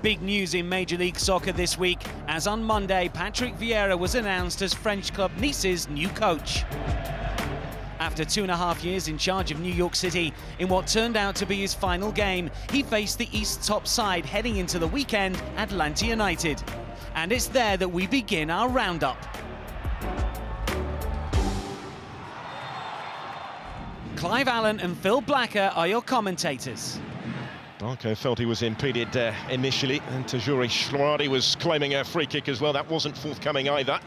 Big news in Major League Soccer this week, as on Monday, Patrick Vieira was announced as French club Nice's new coach. After 2.5 years in charge of New York City, in what turned out to be his final game, he faced the East's top side heading into the weekend, Atlanta United. And it's there that we begin our roundup. Clive Allen and Phil Blacker are your commentators. Barco felt he was impeded initially, and Tajuri Shradi was claiming a free kick as well. That wasn't forthcoming either.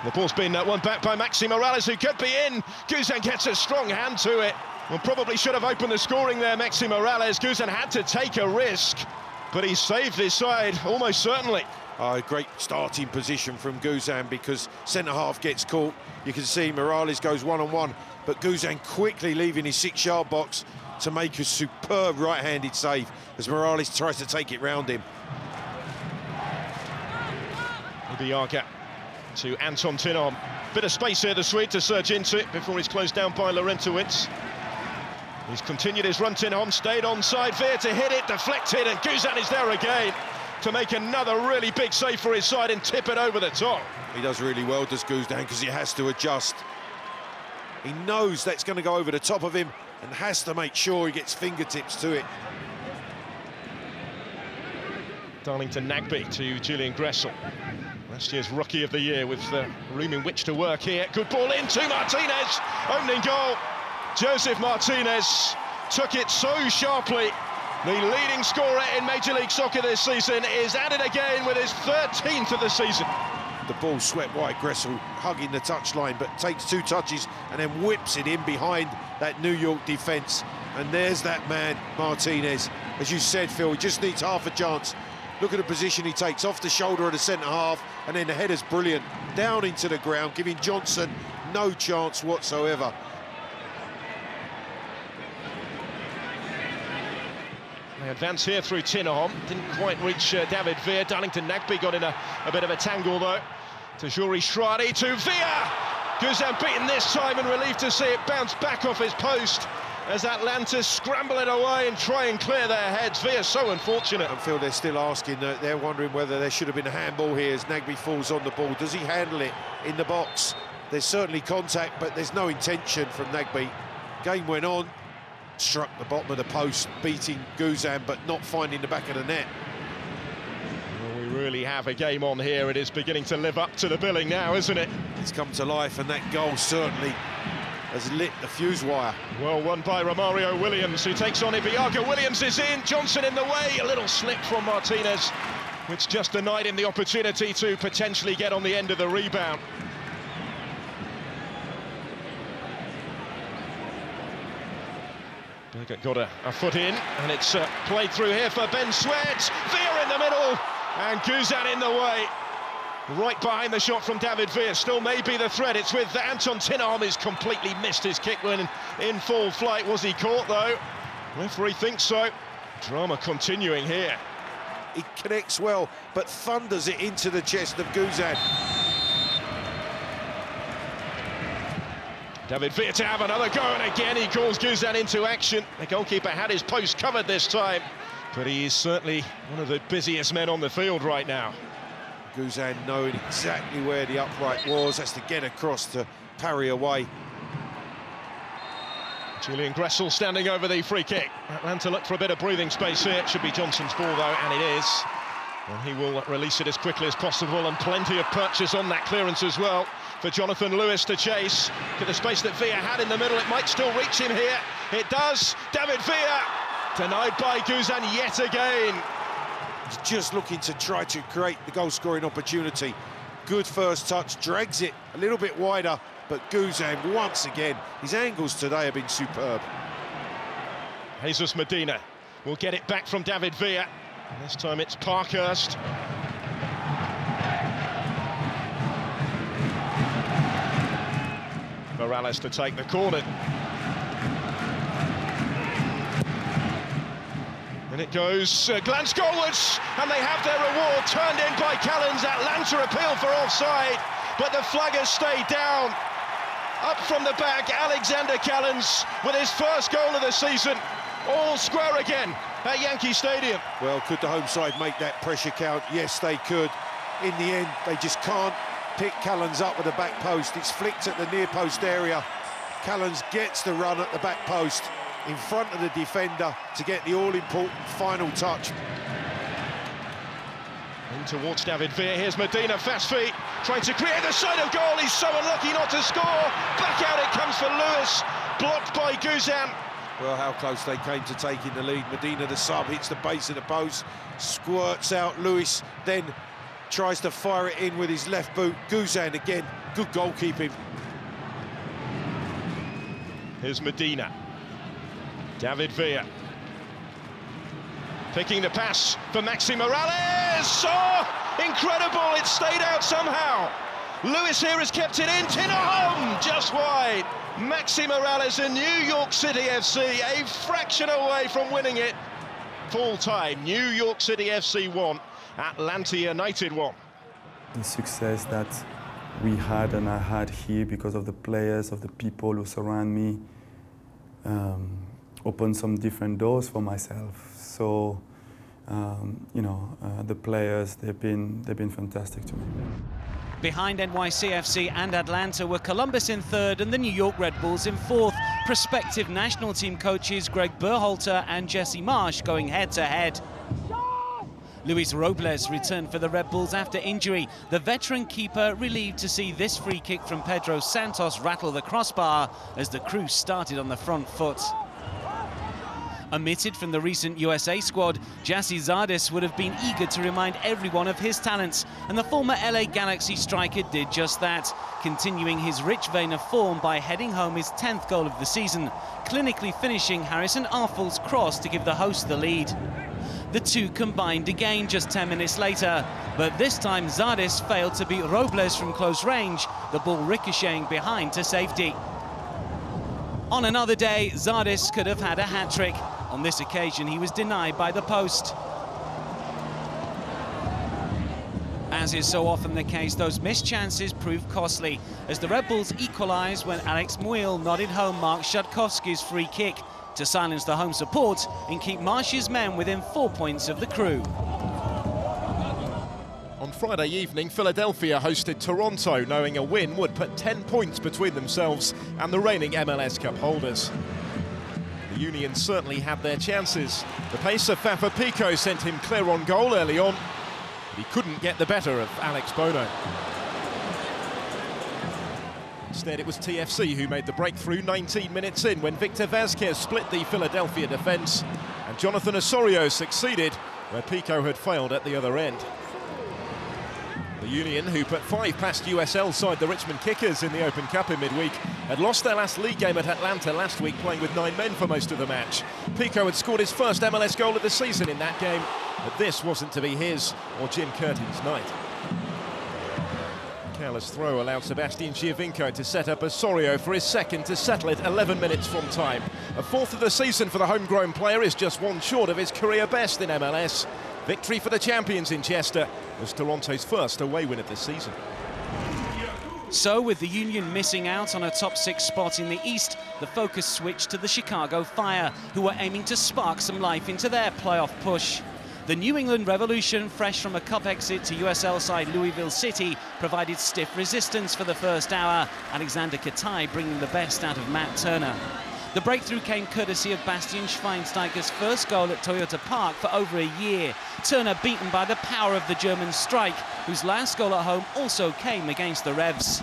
The ball's been won back by Maxi Morales, who could be in. Guzan gets a strong hand to it. Well, probably should have opened the scoring there, Maxi Morales. Guzan had to take a risk, but he saved his side, almost certainly. A great starting position from Guzan, because centre-half gets caught. You can see Morales goes one-on-one, but Guzan quickly leaving his 6-yard box to make a superb right-handed save as Morales tries to take it round him. Vieira to Anton Tinom. Bit of space here, the Swede, to surge into it before he's closed down by Laurentowicz. He's continued his run. Tinom stayed onside. Vieira to hit it, deflected, and Guzan is there again to make another really big save for his side and tip it over the top. He does really well, does Guzan, because he has to adjust. He knows that's going to go over the top of him and has to make sure he gets fingertips to it. Darlington Nagbe to Julian Gressel. Last year's Rookie of the Year, with room in which to work here. Good ball into Martinez, opening goal. Joseph Martinez took it so sharply. The leading scorer in Major League Soccer this season is at it again with his 13th of the season. The ball swept wide, Gressel hugging the touchline, but takes 2 touches and then whips it in behind that New York defence. And there's that man, Martinez. As you said, Phil, he just needs half a chance. Look at the position he takes, off the shoulder of the centre-half, and then the header's brilliant. Down into the ground, giving Johnson no chance whatsoever. They advance here through Tinom. Didn't quite reach David Vieira. Darlington Nagbe got in a bit of a tangle, though. Tajuri Shradi to Vieira. Guzan beaten this time, and relieved to see it bounce back off his post as Atlanta scramble it away and try and clear their heads. Vieira so unfortunate. I feel they're still asking, they're wondering whether there should have been a handball here as Nagbe falls on the ball. Does he handle it in the box? There's certainly contact, but there's no intention from Nagbe. Game went on, struck the bottom of the post, beating Guzan, but not finding the back of the net. Well, we really have a game on here. It is beginning to live up to the billing now, isn't it? It's come to life, and that goal certainly has lit the fuse wire. Well won by Romario Williams, who takes on Ibiaga. Williams is in, Johnson in the way. A little slip from Martinez, which just denied him the opportunity to potentially get on the end of the rebound. Got a foot in, and it's played through here for Ben Sweds. Vieira in the middle, and Guzan in the way. Right behind the shot from David Vieira, still may be the threat. It's with Anton Tinom, who's completely missed his kick when in full flight. Was he caught, though? Referee thinks so. Drama continuing here. He connects well, but thunders it into the chest of Guzan. David Vieira to have another go, and again he calls Guzan into action. The goalkeeper had his post covered this time, but he is certainly one of the busiest men on the field right now. Guzan knowing exactly where the upright was, has to get across to parry away. Julian Gressel standing over the free kick. Atlanta look for a bit of breathing space here. It should be Johnson's ball, though, and it is. And he will release it as quickly as possible, and plenty of purchase on that clearance as well for Jonathan Lewis to chase. Look at the space that Vieira had in the middle. It might still reach him here. It does. David Vieira denied by Guzan yet again. He's just looking to try to create the goal-scoring opportunity. Good first touch, drags it a little bit wider, but Guzan once again, his angles today have been superb. Jesus Medina will get it back from David Vieira. This time it's Parkhurst. Morales to take the corner. And it goes, glance goalwards, and they have their reward. Turned in by Callens. Atlanta appeal for offside, but the flag has stayed down. Up from the back, Alexander Callens with his first goal of the season. all square again at Yankee Stadium. Well, could the home side make that pressure count? Yes, they could. In the end, they just can't pick Callens up with the back post. It's flicked at the near post area. Callens gets the run at the back post in front of the defender to get the all-important final touch. In towards David Vieira, here's Medina, fast feet, trying to create the side of goal. He's so unlucky not to score. Back out it comes for Lewis, blocked by Guzan. Well, how close they came to taking the lead. Medina, the sub, hits the base of the post, squirts out. Lewis then tries to fire it in with his left boot. Guzan again, good goalkeeping. Here's Medina. David Vieira. Picking the pass for Maxi Morales. Oh, incredible, it stayed out somehow. Lewis here has kept it in, Tinner home, just wide. Maxi Morales and New York City FC, a fraction away from winning it. Full time, New York City FC 1, Atlanta United 1. The success that we had and I had here because of the players, of the people who surround me, opened some different doors for myself. So, the players, they've been fantastic to me. Behind NYCFC and Atlanta were Columbus in third and the New York Red Bulls in fourth. Prospective national team coaches Greg Berhalter and Jesse Marsch going head-to-head. Luis Robles returned for the Red Bulls after injury. The veteran keeper relieved to see this free kick from Pedro Santos rattle the crossbar as the crew started on the front foot. Omitted from the recent USA squad, Jassy Zardes would have been eager to remind everyone of his talents, and the former LA Galaxy striker did just that, continuing his rich vein of form by heading home his 10th goal of the season, clinically finishing Harrison Arful's cross to give the hosts the lead. The two combined again just 10 minutes later, but this time Zardes failed to beat Robles from close range, the ball ricocheting behind to safety. On another day, Zardes could have had a hat-trick. On this occasion, he was denied by the post. As is so often the case, those missed chances proved costly, as the Red Bulls equalised when Alex Muil nodded home Mark Shatkovsky's free kick to silence the home support and keep Marsch's men within 4 points of the crew. On Friday evening, Philadelphia hosted Toronto, knowing a win would put 10 points between themselves and the reigning MLS Cup holders. The Union certainly had their chances. The pace of Fafa Pico sent him clear on goal early on, but he couldn't get the better of Alex Bono. Instead, it was TFC who made the breakthrough 19 minutes in when Victor Vazquez split the Philadelphia defence and Jonathan Osorio succeeded where Pico had failed at the other end. The Union, who put 5 past USL side the Richmond Kickers in the Open Cup in midweek, had lost their last league game at Atlanta last week, playing with 9 men for most of the match. Pico had scored his first MLS goal of the season in that game, but this wasn't to be his or Jim Curtin's night. Careless throw allowed Sebastian Giovinco to set up Osorio for his second to settle it 11 minutes from time. A fourth of the season for the homegrown player is just one short of his career best in MLS. Victory for the champions in Chester was Toronto's first away win of the season. So, with the Union missing out on a top 6 spot in the East, the focus switched to the Chicago Fire, who were aiming to spark some life into their playoff push. The New England Revolution, fresh from a cup exit to USL side Louisville City, provided stiff resistance for the first hour, Alexander Katai bringing the best out of Matt Turner. The breakthrough came courtesy of Bastian Schweinsteiger's first goal at Toyota Park for over a year. Turner beaten by the power of the German strike, whose last goal at home also came against the Revs.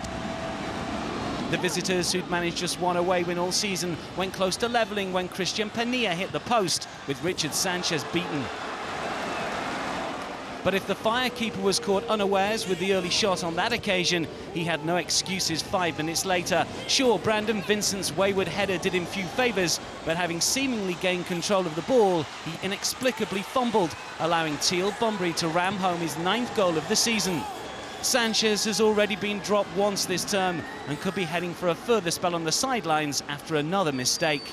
The visitors, who'd managed just one away win all season, went close to levelling when Christian Pania hit the post, with Richard Sanchez beaten. But if the Firekeeper was caught unawares with the early shot on that occasion, he had no excuses 5 minutes later. Sure, Brandon Vincent's wayward header did him few favours, but having seemingly gained control of the ball, he inexplicably fumbled, allowing Teal Bunbury to ram home his 9th goal of the season. Sanchez has already been dropped once this term and could be heading for a further spell on the sidelines after another mistake.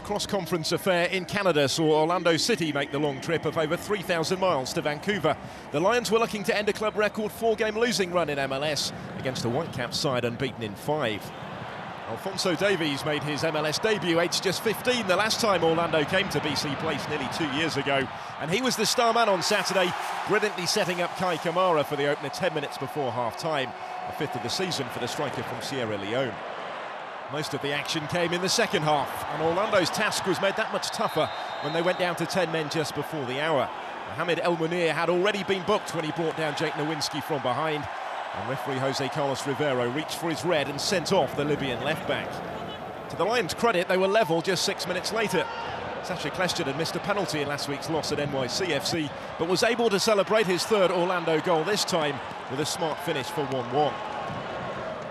Cross-conference affair in Canada saw Orlando City make the long trip of over 3,000 miles to Vancouver. The Lions were looking to end a club record 4-game losing run in MLS against a Whitecaps side unbeaten in 5. Alphonso Davies made his MLS debut aged just 15 the last time Orlando came to BC Place nearly 2 years ago, and he was the star man on Saturday, brilliantly setting up Kai Kamara for the opener 10 minutes before half-time, the fifth of the season for the striker from Sierra Leone. Most of the action came in the second half, and Orlando's task was made that much tougher when they went down to 10 men just before the hour. Mohamed El Munir had already been booked when he brought down Jake Nowinski from behind, and referee Jose Carlos Rivero reached for his red and sent off the Libyan left-back. To the Lions' credit, they were level just 6 minutes later. Sacha Kljestan had missed a penalty in last week's loss at NYCFC, but was able to celebrate his third Orlando goal this time with a smart finish for 1-1.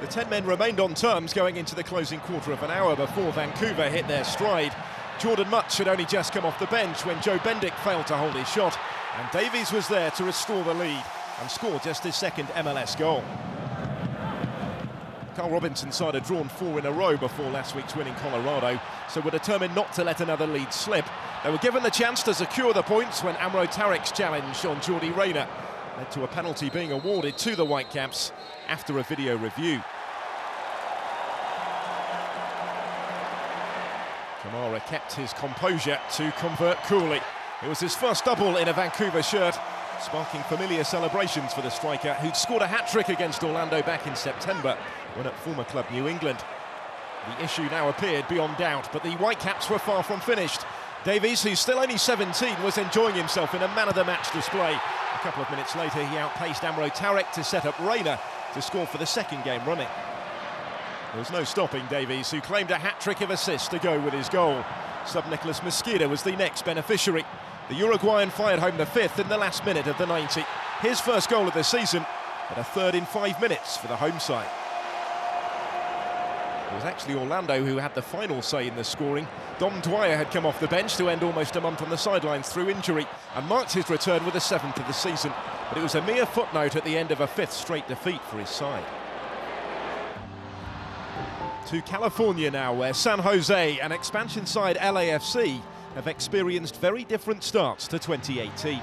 The 10 men remained on terms going into the closing quarter of an hour before Vancouver hit their stride. Jordan Mutch had only just come off the bench when Joe Bendick failed to hold his shot, and Davies was there to restore the lead and score just his second MLS goal. Carl Robinson's side had drawn 4 in a row before last week's win in Colorado, so were determined not to let another lead slip. They were given the chance to secure the points when Amro Tarek's challenge on Jordi Reyna led to a penalty being awarded to the Whitecaps after a video review. Kamara kept his composure to convert coolly. It was his first double in a Vancouver shirt, sparking familiar celebrations for the striker who'd scored a hat-trick against Orlando back in September when at former club New England. The issue now appeared beyond doubt, but the Whitecaps were far from finished. Davies, who's still only 17, was enjoying himself in a man-of-the-match display. A couple of minutes later, he outpaced Amro Tarek to set up Reyna to score for the second game running. There was no stopping Davies, who claimed a hat-trick of assists to go with his goal. Sub Nicolas Mosquera was the next beneficiary. The Uruguayan fired home the fifth in the last minute of the 90. His first goal of the season, but a third in 5 minutes for the home side. It was actually Orlando who had the final say in the scoring. Dom Dwyer had come off the bench to end almost a month on the sidelines through injury and marked his return with the 7th of the season. But it was a mere footnote at the end of a 5th straight defeat for his side. To California now, where San Jose and expansion side LAFC have experienced very different starts to 2018.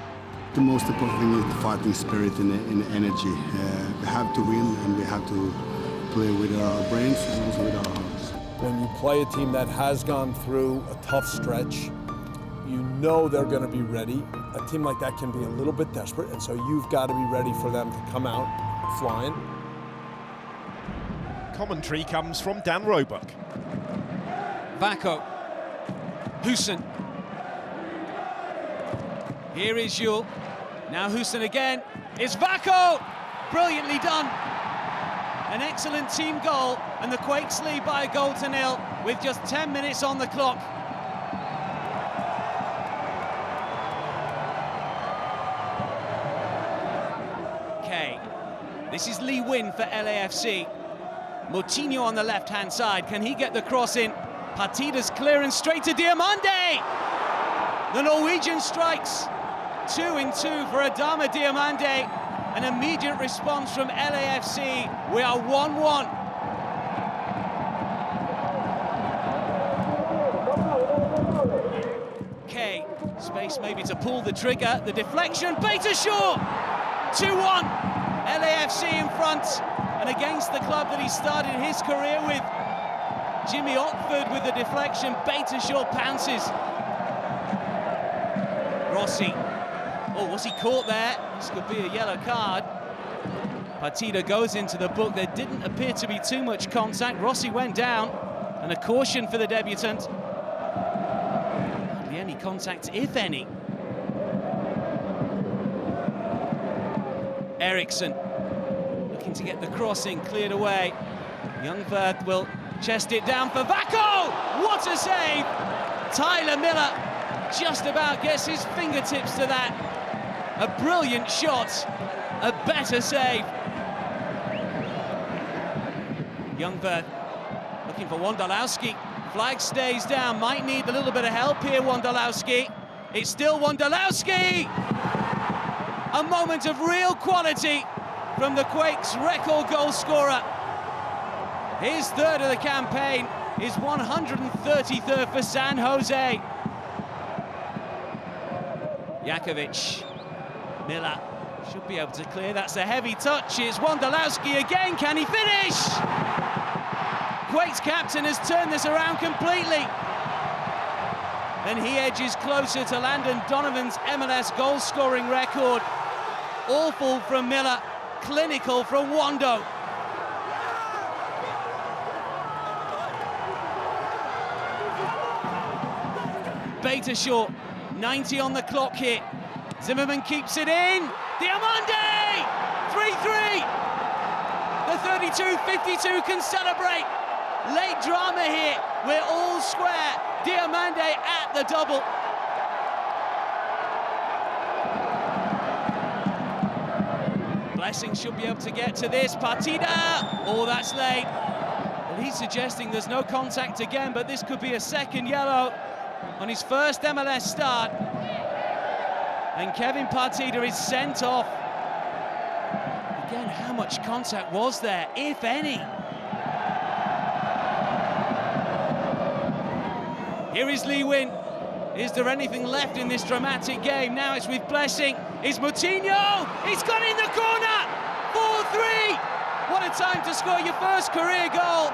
The most important thing is the fighting spirit and the energy. We have to win and we have to play with our brains and also with our hearts. When you play a team that has gone through a tough stretch, you know they're going to be ready. A team like that can be a little bit desperate, and so you've got to be ready for them to come out flying. Commentary comes from Dan Roebuck. Vako. Houston. Here is Yule. Now Houston again. It's Vako! Brilliantly done. An excellent team goal, and the Quakes lead by 1-0 with just 10 minutes on the clock. Okay, this is Lee Win for LAFC. Moutinho on the left-hand side. Can he get the cross in? Partida's clearance straight to Diamande. The Norwegian strikes. 2-2 for Adama Diamande. An immediate response from LAFC. We are 1-1. Okay, space maybe to pull the trigger. The deflection, Beitashour. 2-1. LAFC in front. And against the club that he started his career with. Jimmy Ockford with the deflection. Beitashour pounces. Rossi. Oh, was he caught there? This could be a yellow card. Partida goes into the book. There didn't appear to be too much contact. Rossi went down, and a caution for the debutant. Hardly any contact, if any. Eriksson looking to get the crossing cleared away. Youngworth will chest it down for Vako! What a save! Tyler Miller just about gets his fingertips to that. A brilliant shot, a better save. Youngworth looking for Wondolowski. Flag stays down, might need a little bit of help here, Wondolowski. It's still Wondolowski! A moment of real quality from the Quakes' record goal scorer. His third of the campaign, his 133rd for San Jose. Jakovic. Miller should be able to clear. That's a heavy touch. It's Wondolowski again. Can he finish? Quake's captain has turned this around completely. And he edges closer to Landon Donovan's MLS goal-scoring record. Awful from Miller, clinical from Wando. Beitashaw, 90 on the clock here. Zimmerman keeps it in. Diamande! 3-3. The 32-52 can celebrate. Late drama here. We're all square. Diamande at the double. Blessing should be able to get to this. Partida! Oh, that's late. Well, he's suggesting there's no contact again, but this could be a second yellow on his first MLS start. And Kevin Partida is sent off. Again, how much contact was there, if any? Here is Lee Win. Is there anything left in this dramatic game? Now it's with Blessing. Is Moutinho? He's gone in the corner! 4-3! What a time to score your first career goal.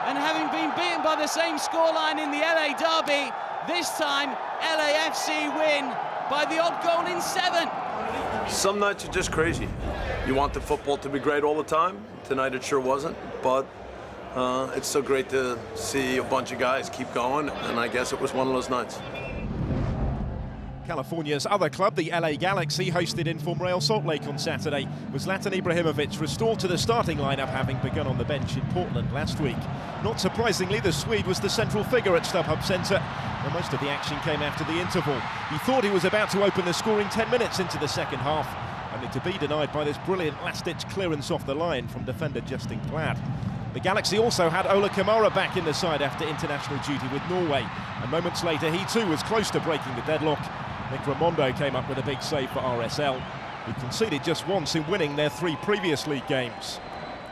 And having been beaten by the same scoreline in the LA derby, this time LAFC win by the odd goal in 7. Some nights are just crazy. You want the football to be great all the time. Tonight it sure wasn't, but it's so great to see a bunch of guys keep going, and I guess it was one of those nights. California's other club, the LA Galaxy, hosted inform Real Salt Lake on Saturday, with Zlatan Ibrahimović restored to the starting lineup, having begun on the bench in Portland last week. Not surprisingly, the Swede was the central figure at StubHub Centre, where most of the action came after the interval. He thought he was about to open the scoring 10 minutes into the second half, only to be denied by this brilliant last-ditch clearance off the line from defender Justin Platt. The Galaxy also had Ola Kamara back in the side after international duty with Norway, and moments later he too was close to breaking the deadlock. Nick Raimondo came up with a big save for RSL, who conceded just once in winning their 3 previous league games.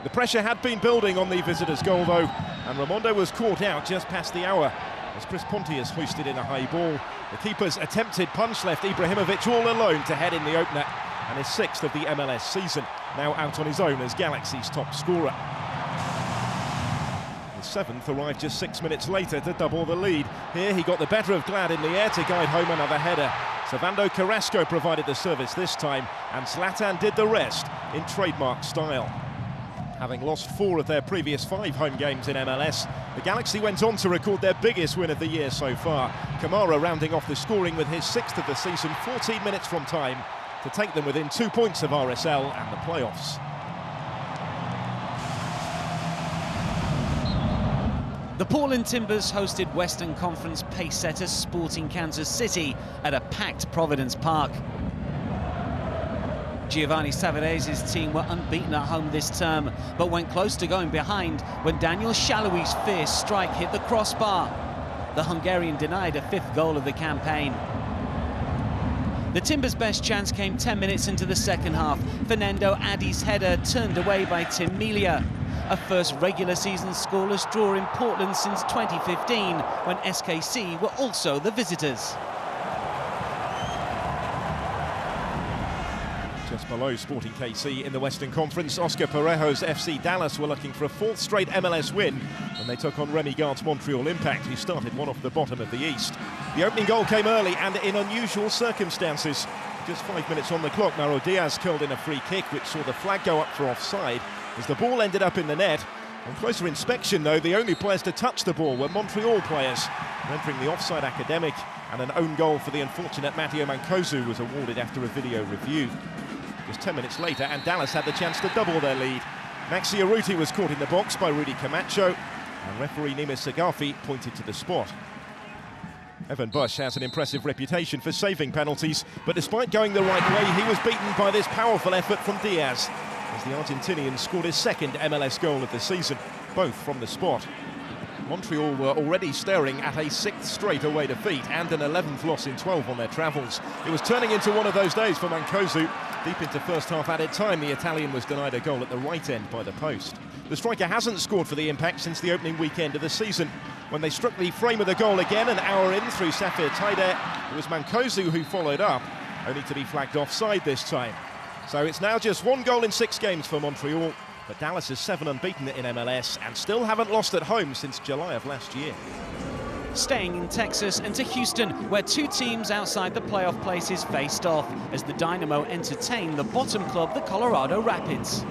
The pressure had been building on the visitors' goal though, and Raimondo was caught out just past the hour as Chris Pontius hoisted in a high ball. The keeper's attempted punch left Ibrahimović all alone to head in the opener, and his 6th of the MLS season, now out on his own as Galaxy's top scorer. The 7th arrived just 6 minutes later to double the lead. Here he got the better of Glad in the air to guide home another header. Servando Carrasco provided the service this time, and Zlatan did the rest in trademark style. Having lost 4 of their previous 5 home games in MLS, the Galaxy went on to record their biggest win of the year so far. Kamara rounding off the scoring with his 6th of the season, 14 minutes from time, to take them within 2 points of RSL and the playoffs. The Portland Timbers hosted Western Conference pace-setter Sporting Kansas City at a packed Providence Park. Giovanni Savarese's team were unbeaten at home this term, but went close to going behind when Daniel Shaloui's fierce strike hit the crossbar. The Hungarian denied a 5th goal of the campaign. The Timbers' best chance came 10 minutes into the second half. Fernando Adi's header turned away by Tim Melia. A first regular season scoreless draw in Portland since 2015, when SKC were also the visitors. Just below Sporting KC in the Western Conference, Oscar Parejo's FC Dallas were looking for a 4th straight MLS win when they took on Remy Gart's Montreal Impact, who started one off the bottom of the East. The opening goal came early and in unusual circumstances. Just 5 minutes on the clock, Mauro Diaz curled in a free kick, which saw the flag go up for offside as the ball ended up in the net. On closer inspection, though, the only players to touch the ball were Montreal players, rendering the offside academic, and an own goal for the unfortunate Matteo Mancosu was awarded after a video review. Just 10 minutes later, and Dallas had the chance to double their lead. Maxi Urruti was caught in the box by Rudy Camacho, and referee Nemes Sagafi pointed to the spot. Evan Bush has an impressive reputation for saving penalties, but despite going the right way, he was beaten by this powerful effort from Diaz, as the Argentinian scored his 2nd MLS goal of the season, both from the spot. Montreal were already staring at a 6th straight away defeat and an 11th loss in 12 on their travels. It was turning into one of those days for Mancosu. Deep into first half added time, the Italian was denied a goal at the right end by the post. The striker hasn't scored for the Impact since the opening weekend of the season, when they struck the frame of the goal again an hour in through Safir Taider. It was Mancosu who followed up, only to be flagged offside this time. So it's now just 1 goal in 6 games for Montreal, But Dallas is 7 unbeaten in MLS and still haven't lost at home since July of last year. Staying in Texas and to Houston, where two teams outside the playoff places faced off as the Dynamo entertained the bottom club, the Colorado Rapids.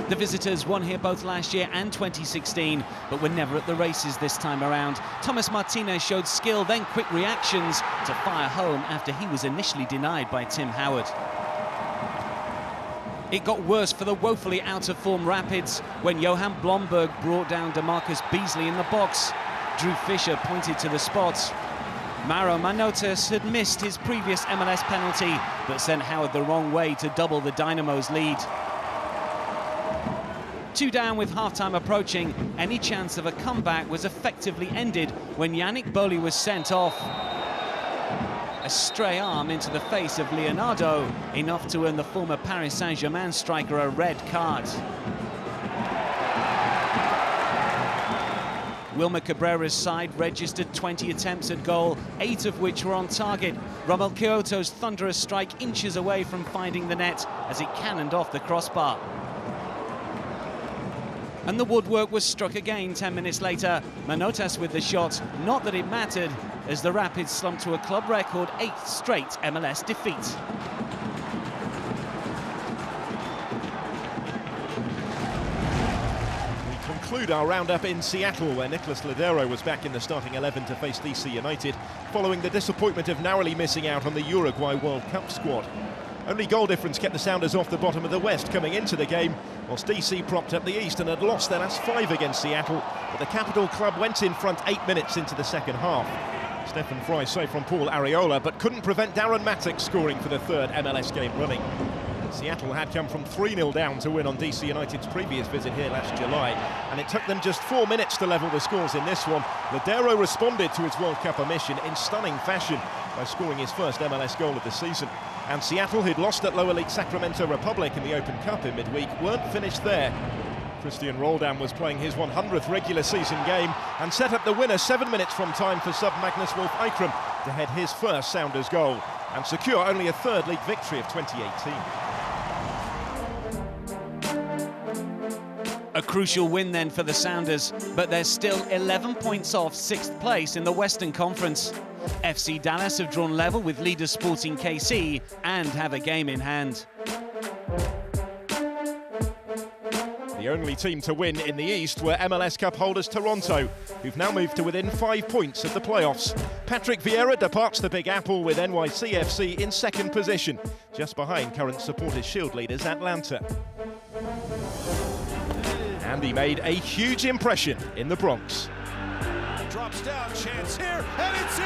The visitors won here both last year and 2016, but were never at the races this time around. Thomas Martinez showed skill, then quick reactions to fire home after he was initially denied by Tim Howard. It got worse for the woefully out-of-form Rapids when Johan Blomberg brought down DeMarcus Beasley in the box. Drew Fisher pointed to the spot. Mauro Manotas had missed his previous MLS penalty, but sent Howard the wrong way to double the Dynamo's lead. 2 down with half-time approaching, any chance of a comeback was effectively ended when Yannick Boli was sent off. A stray arm into the face of Leonardo, enough to earn the former Paris Saint-Germain striker a red card. Wilmer Cabrera's side registered 20 attempts at goal, 8 of which were on target. Rommel Kyoto's thunderous strike inches away from finding the net as it cannoned off the crossbar. And the woodwork was struck again 10 minutes later. Manotas with the shot, not that it mattered, as the Rapids slumped to a club record 8th straight MLS defeat. Conclude our roundup in Seattle, where Nicolas Lodeiro was back in the starting 11 to face DC United, following the disappointment of narrowly missing out on the Uruguay World Cup squad. Only goal difference kept the Sounders off the bottom of the West coming into the game, whilst DC propped up the East and had lost their last 5 against Seattle, but the capital club went in front 8 minutes into the second half. Stephen Fry saved from Paul Arriola, but couldn't prevent Darren Matic scoring for the 3rd MLS game running. Seattle had come from 3-0 down to win on DC United's previous visit here last July, and it took them just 4 minutes to level the scores in this one. Lodeiro responded to his World Cup omission in stunning fashion by scoring his first MLS goal of the season. And Seattle, who'd lost at lower league Sacramento Republic in the Open Cup in midweek, weren't finished there. Christian Roldan was playing his 100th regular season game and set up the winner 7 minutes from time for sub Magnus Wolf Eikram to head his first Sounders goal and secure only a 3rd league victory of 2018. A crucial win then for the Sounders, but they're still 11 points off 6th place in the Western Conference. FC Dallas have drawn level with leader Sporting KC and have a game in hand. The only team to win in the East were MLS Cup holders Toronto, who've now moved to within 5 points of the playoffs. Patrick Vieira departs the Big Apple with NYCFC in 2nd position, just behind current Supporters Shield leaders Atlanta. And he made a huge impression in the Bronx. Drops down, chance here, and it's in!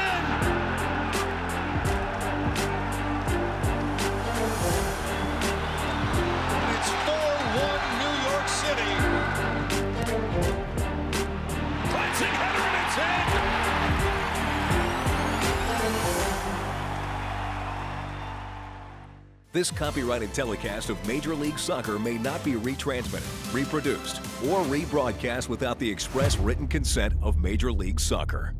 It's 4-1 New York City. Classic header, and it's in! This copyrighted telecast of Major League Soccer may not be retransmitted, reproduced, or rebroadcast without the express written consent of Major League Soccer.